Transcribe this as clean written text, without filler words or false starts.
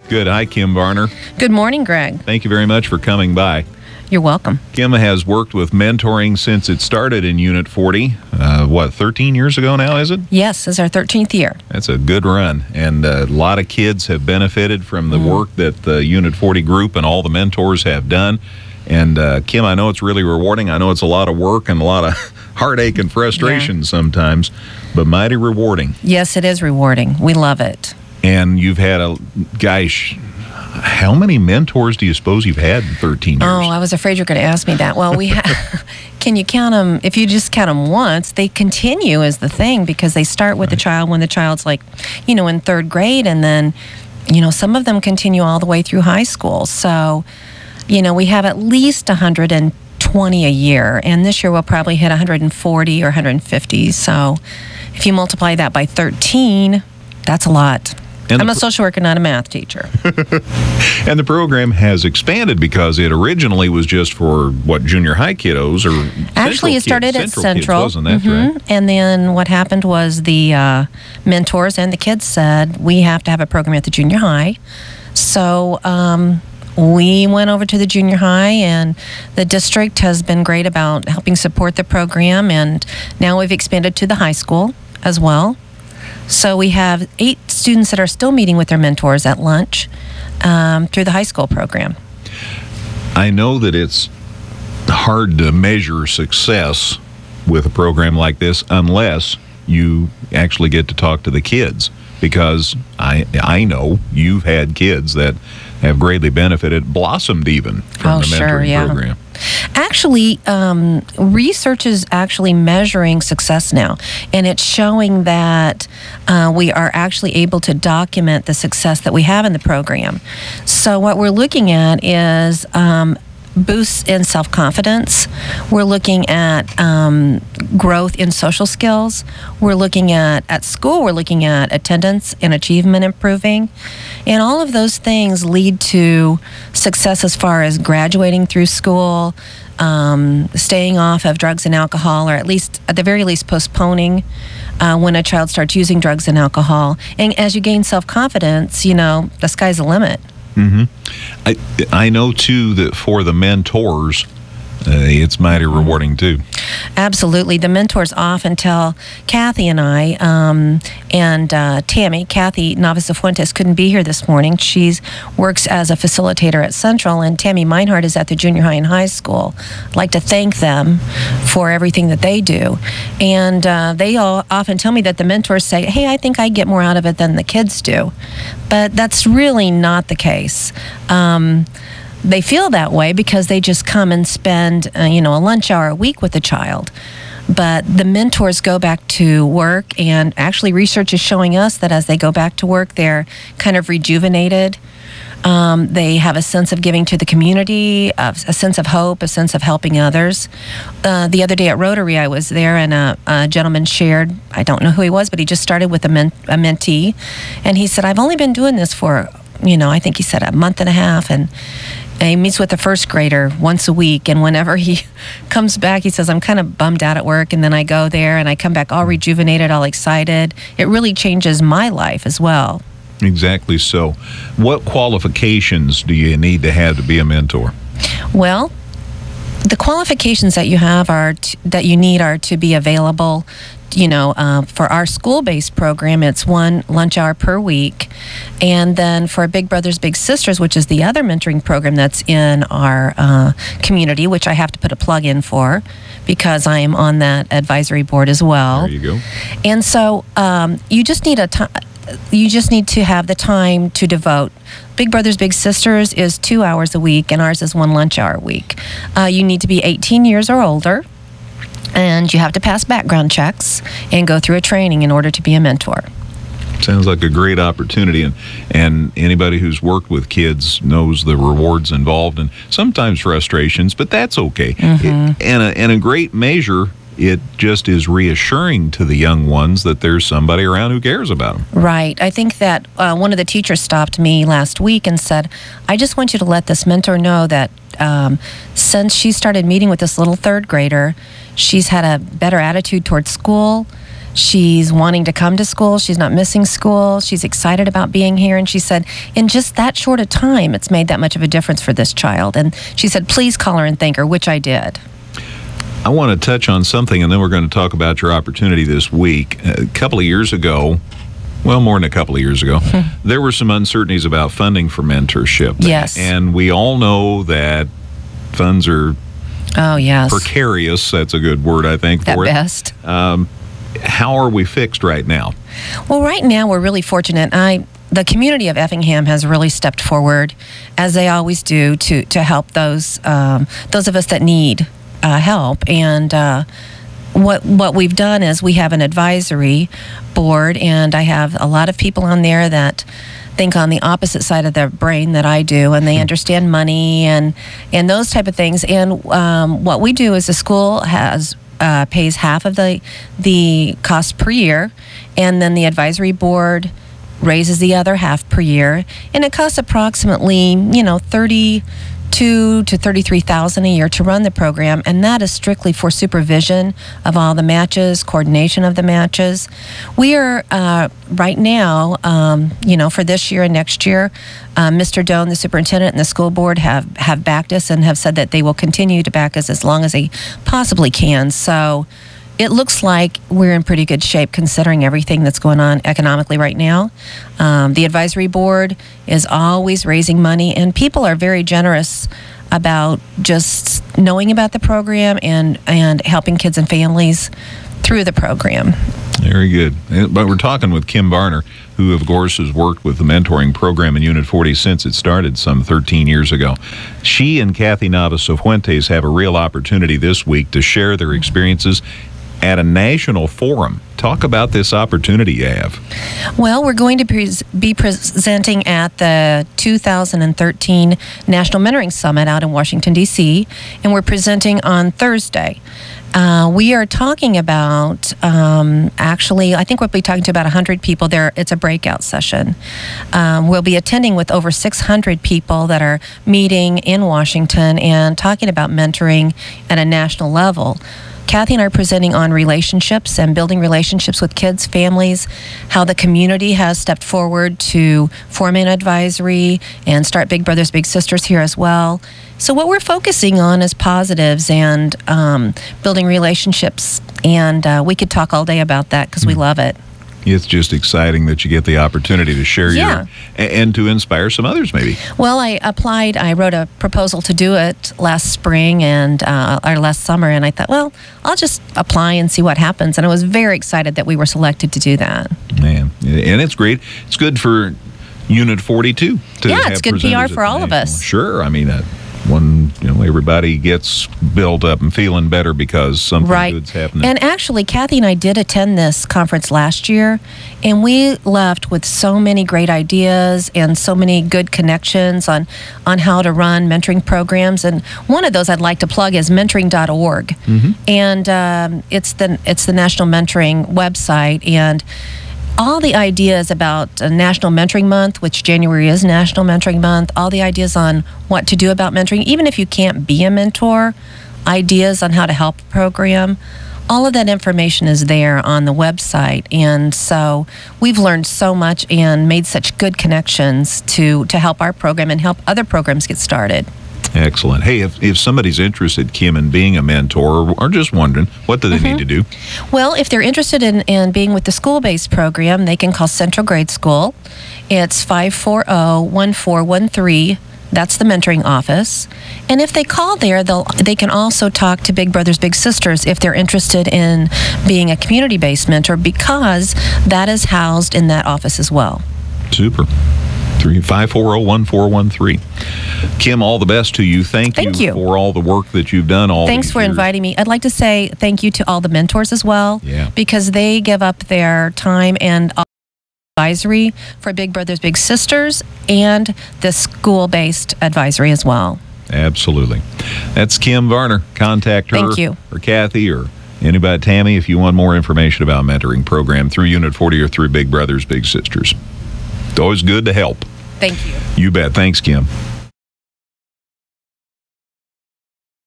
Good. Hi, Kim Varner. Good morning, Greg. Thank you very much for coming by. You're welcome. Kim has worked with mentoring since it started in Unit 40. 13 years ago now, is it? Yes, it's our 13th year. That's a good run. And a lot of kids have benefited from the work that the Unit 40 group and all the mentors have done. And Kim, I know it's really rewarding. I know it's a lot of work and a lot of heartache and frustration sometimes, but mighty rewarding. Yes, it is rewarding. We love it. And you've had how many mentors do you suppose you've had in 13 years? Oh, I was afraid you were going to ask me that. Well, can you count them? If you just count them once, they continue is the thing, because they start with the child when the child's like, in third grade, and then, some of them continue all the way through high school. So, we have at least 120 a year, and this year we'll probably hit 140 or 150. So if you multiply that by 13, that's a lot. I'm a social worker, not a math teacher. And the program has expanded because it originally was just for, junior high kiddos? Or actually, it started at Central. Kids, wasn't that right? And then what happened was the mentors and the kids said, we have to have a program at the junior high. So we went over to the junior high, and the district has been great about helping support the program. And now we've expanded to the high school as well. So we have 8 students that are still meeting with their mentors at lunch through the high school program. I know that it's hard to measure success with a program like this unless you actually get to talk to the kids, because I know you've had kids that have greatly benefited, blossomed even from the mentoring program. Actually, research is actually measuring success now, and it's showing that we are actually able to document the success that we have in the program. So what we're looking at is boosts in self-confidence. We're looking at growth in social skills. We're looking at school, we're looking at attendance and achievement improving. And all of those things lead to success as far as graduating through school, staying off of drugs and alcohol, or at the very least postponing when a child starts using drugs and alcohol. And as you gain self-confidence, the sky's the limit. Mm-hmm. I know, too, that for the mentors, it's mighty rewarding, too. Absolutely. The mentors often tell Kathy and I, and Tammy, Kathy Navas-Fuentes couldn't be here this morning. She works as a facilitator at Central, and Tammy Meinhardt is at the junior high and high school. I'd like to thank them for everything that they do. And they all often tell me that the mentors say, hey, I think I get more out of it than the kids do. But that's really not the case. They feel that way because they just come and spend, a lunch hour a week with the child. But the mentors go back to work, and actually research is showing us that as they go back to work, they're kind of rejuvenated. They have a sense of giving to the community, a sense of hope, a sense of helping others. The other day at Rotary, I was there, and a gentleman shared, I don't know who he was, but he just started with a mentee. And he said, I've only been doing this for, I think he said a month and a half, and he meets with a first grader once a week, and whenever he comes back, he says, I'm kind of bummed out at work, and then I go there, and I come back all rejuvenated, all excited. It really changes my life as well. Exactly so. What qualifications do you need to have to be a mentor? Well, the qualifications that you have that you need are to be available. For our school-based program, it's 1 lunch hour per week. And then for Big Brothers Big Sisters, which is the other mentoring program that's in our community, which I have to put a plug in for because I am on that advisory board as well. There you go. And so you just need to have the time to devote. Big Brothers Big Sisters is 2 hours a week, and ours is 1 lunch hour a week. You need to be 18 years or older. And you have to pass background checks and go through a training in order to be a mentor. Sounds like a great opportunity, and anybody who's worked with kids knows the rewards involved and sometimes frustrations, but that's okay. Mm-hmm. In a great measure, it just is reassuring to the young ones that there's somebody around who cares about them. Right. I think that one of the teachers stopped me last week and said, I just want you to let this mentor know that since she started meeting with this little third grader, she's had a better attitude towards school. She's wanting to come to school. She's not missing school. She's excited about being here. And she said, in just that short a time, it's made that much of a difference for this child. And she said, please call her and thank her, which I did. I want to touch on something, and then we're going to talk about your opportunity this week. A couple of years ago, well, more than a couple of years ago, there were some uncertainties about funding for mentorship. Yes. And we all know that funds are precarious. That's a good word, I think, for it. At best. How are we fixed right now? Well, right now we're really fortunate. The community of Effingham has really stepped forward, as they always do, to help those of us that need help. And what we've done is we have an advisory board, and I have a lot of people on there that think on the opposite side of their brain that I do, and they understand money and those type of things. And what we do is the school pays half of the cost per year, and then the advisory board raises the other half per year, and it costs approximately $32,000 to $33,000 a year to run the program, and that is strictly for supervision of all the matches, coordination of the matches. We are right now, for this year and next year, Mr. Doan, the superintendent, and the school board have backed us and have said that they will continue to back us as long as they possibly can. So it looks like we're in pretty good shape considering everything that's going on economically right now. The advisory board is always raising money, and people are very generous about just knowing about the program and helping kids and families through the program. Very good. But we're talking with Kim Varner, who, of course, has worked with the mentoring program in Unit 40 since it started some 13 years ago. She and Kathy Navas-Fuentes have a real opportunity this week to share their experiences at a national forum. Talk about this opportunity you have. Well, we're going to be presenting at the 2013 National Mentoring Summit out in Washington, D.C., and we're presenting on Thursday. We are talking about, I think we'll be talking to about 100 people there. It's a breakout session. We'll be attending with over 600 people that are meeting in Washington and talking about mentoring at a national level. Kathy and I are presenting on relationships and building relationships with kids, families, how the community has stepped forward to form an advisory and start Big Brothers Big Sisters here as well. So what we're focusing on is positives and building relationships, and we could talk all day about that because we love it. It's just exciting that you get the opportunity to share and to inspire some others, maybe. Well, I wrote a proposal to do it last spring or last summer, and I thought, well, I'll just apply and see what happens. And I was very excited that we were selected to do that. Man, and it's great. It's good for Unit 42 to have it's good PR for all of us. Sure, I mean, when everybody gets built up and feeling better because something good's happening. And actually, Kathy and I did attend this conference last year, and we left with so many great ideas and so many good connections on how to run mentoring programs. And one of those I'd like to plug is mentoring.org. And it's the National Mentoring website, and all the ideas about National Mentoring Month, which January is National Mentoring Month, all the ideas on what to do about mentoring, even if you can't be a mentor, ideas on how to help a program, all of that information is there on the website. And so we've learned so much and made such good connections to help our program and help other programs get started. Excellent. Hey, if somebody's interested, Kim, in being a mentor or just wondering, what do they need to do? Well, if they're interested in being with the school-based program, they can call Central Grade School. It's 540-1413. That's the mentoring office. And if they call there, they can also talk to Big Brothers Big Sisters if they're interested in being a community-based mentor, because that is housed in that office as well. Super. 540-1413. Kim, all the best to you. Thank you for all the work that you've done all Thanks for inviting me. I'd like to say thank you to all the mentors as well, because they give up their time and advisory for Big Brothers Big Sisters and the school-based advisory as well. Absolutely. That's Kim Varner. Contact her Thank you. or Kathy or anybody, Tammy, if you want more information about mentoring program through Unit 40 or through Big Brothers Big Sisters. It's always good to help. Thank you. You bet. Thanks, Kim.